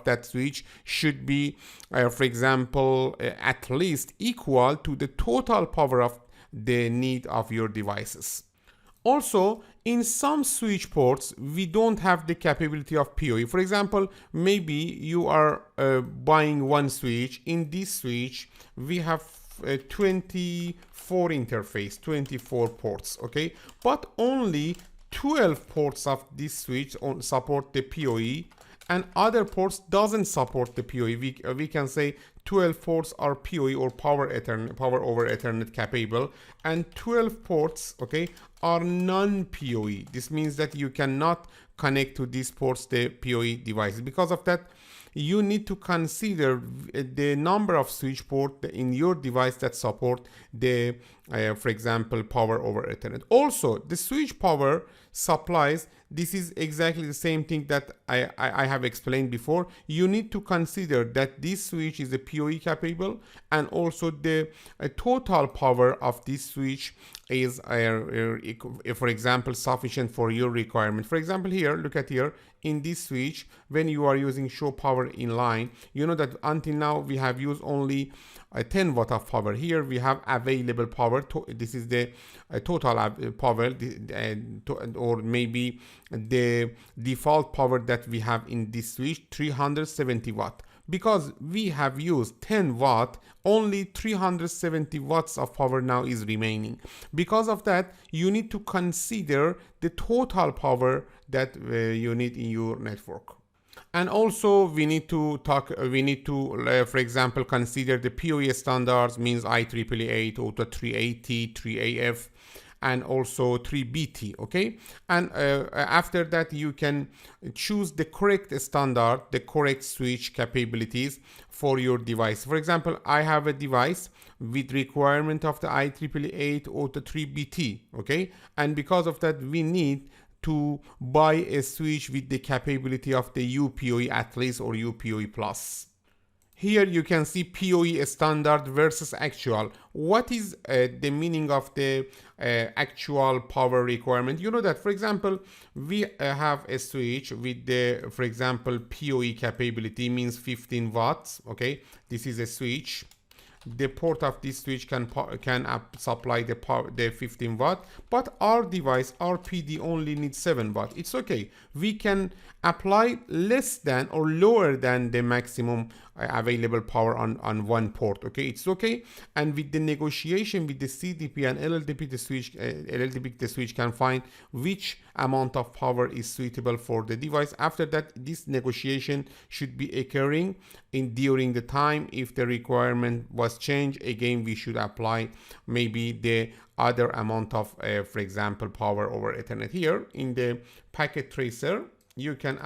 that switch should be, for example, at least equal to the total power of the need of your devices. Also, in some switch ports, we don't have the capability of PoE. For example, maybe you are buying one switch. In this switch, we have 24 interface, 24 ports, okay? But only 12 ports of this switch support the PoE, and other ports doesn't support the PoE. We can say 12 ports are PoE or power over Ethernet capable, and 12 ports, okay, are non-PoE. This means that you cannot connect to these ports the PoE devices. Because of that, you need to consider the number of switch ports in your device that support the, for example, power over Ethernet. Also, the switch power supplies, this is exactly the same thing that I have explained before. You need to consider that this switch is a PoE capable, and also the total power of this switch is, for example, sufficient for your requirement. For example, here, look at here, in this switch, when you are using show power in line, you know that until now we have used only 10 watt of power. Here we have available power. This is the total power, or maybe the default power that we have in this switch, 370 watt. Because we have used 10 watt, only 370 watts of power now is remaining. Because of that, you need to consider the total power that you need in your network. And also we need to for example, consider the PoE standards, means IEEE 8, OTA 380, 3AF, and also 3BT, okay? And after that, you can choose the correct standard, the correct switch capabilities for your device. For example, I have a device with requirement of the IEEE 8, OTA 3BT, okay? And because of that, we need to buy a switch with the capability of the UPoE at least or UPoE plus. Here you can see PoE standard versus actual. What is the meaning of the actual power requirement? You know that, for example, we have a switch with the, for example, PoE capability, means 15 watts, okay? This is a switch. The port of this switch can supply the power, the 15 watt, but our device, our PD, only needs 7 watt. It's okay. We can apply less than or lower than the maximum available power on one port. Okay, it's okay. And with the negotiation with the CDP and LLDP, the switch can find which amount of power is suitable for the device. After that, this negotiation should be occurring during the time. If the requirement was changed, again we should apply maybe the other amount of, for example, power over Ethernet. Here in the packet tracer, you can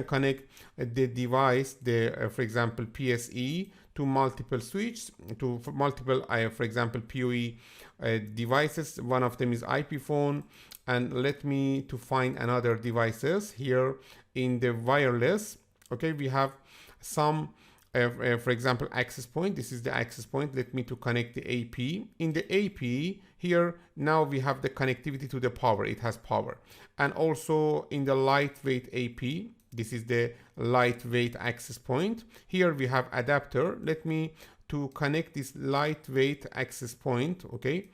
connect the device, for example, PSE, to multiple switches, to multiple, for example, PoE devices. One of them is IP phone, and let me to find another devices here in the wireless. Okay, we have some, for example, access point. This is the access point. Let me to connect the AP. In the AP here, now we have the connectivity to the power. It has power. And also in the lightweight AP, this is the lightweight access point. Here we have adapter. Let me to connect this lightweight access point, okay,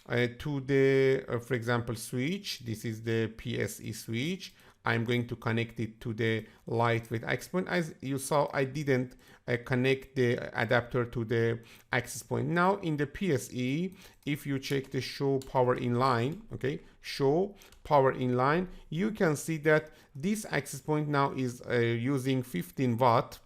to the, for example, switch. This is the PSE switch. I'm going to connect it to the lightweight access point. As you saw, I didn't connect the adapter to the access point. Now in the PSE, if you check the show power in line, okay, show power in line, you can see that this access point now is using 15 watt,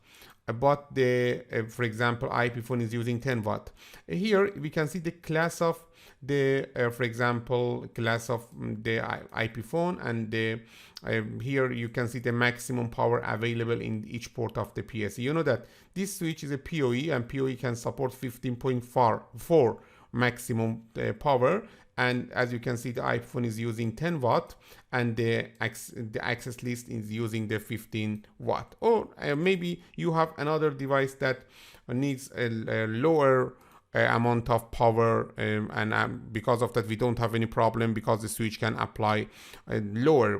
but the, for example, IP phone is using 10 watt. Here we can see the class of the, for example, class of the IP phone, and the here you can see the maximum power available in each port of the PSE. You know that this switch is a PoE, and PoE can support 15.4 maximum power. And as you can see, the iPhone is using 10 watt, and the access list is using the 15 watt. Or maybe you have another device that needs a lower amount of power, and because of that we don't have any problem, because the switch can apply lower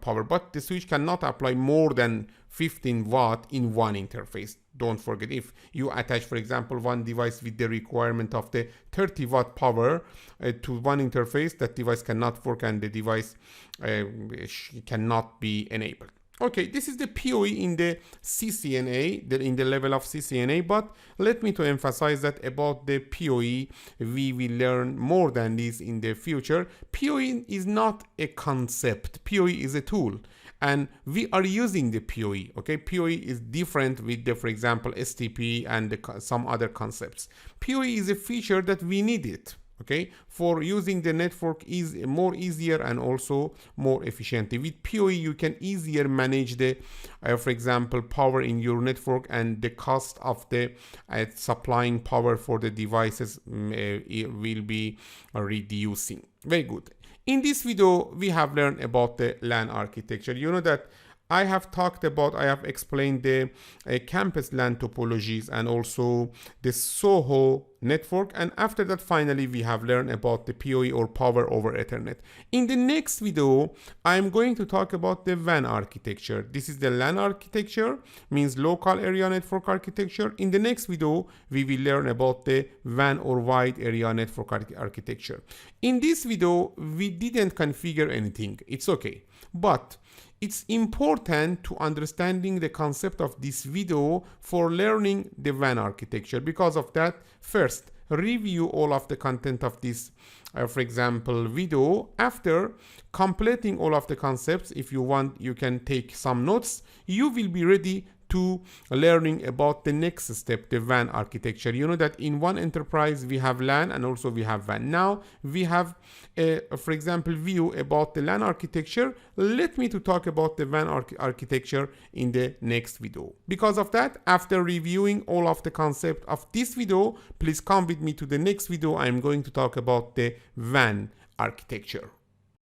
power, but the switch cannot apply more than 15 watt in one interface. Don't forget, if you attach, for example, one device with the requirement of the 30 watt power to one interface, that device cannot work and the device cannot be enabled. Okay, this is the PoE in the CCNA, in the level of CCNA, but let me to emphasize that about the PoE, we will learn more than this in the future. PoE is not a concept, PoE is a tool, and we are using the PoE, okay? PoE is different with the, for example, STP and some other concepts. PoE is a feature that we need it, okay, for using the network is more easier and also more efficiently. With PoE you can easier manage the for example, power in your network, and the cost of the supplying power for the devices will be reducing. Very good. In this video we have learned about the LAN architecture. You know that I have explained the campus LAN topologies and also the SOHO network, and after that finally we have learned about the PoE or power over Ethernet. In the next video I am going to talk about the WAN architecture. This is the LAN architecture, means local area network architecture. In the next video we will learn about the WAN or wide area network architecture. In this video we didn't configure anything, it's okay, but it's important to understanding the concept of this video for learning the WAN architecture. Because of that, first review all of the content of this for example video. After completing all of the concepts, if you want you can take some notes. You will be ready to learning about the next step, the WAN architecture. You know that in one enterprise we have LAN and also we have WAN. Now we have for example view about the LAN architecture. Let me to talk about the WAN architecture in the next video. Because of that, after reviewing all of the concept of this video, please come with me to the next video. I am going to talk about the WAN architecture.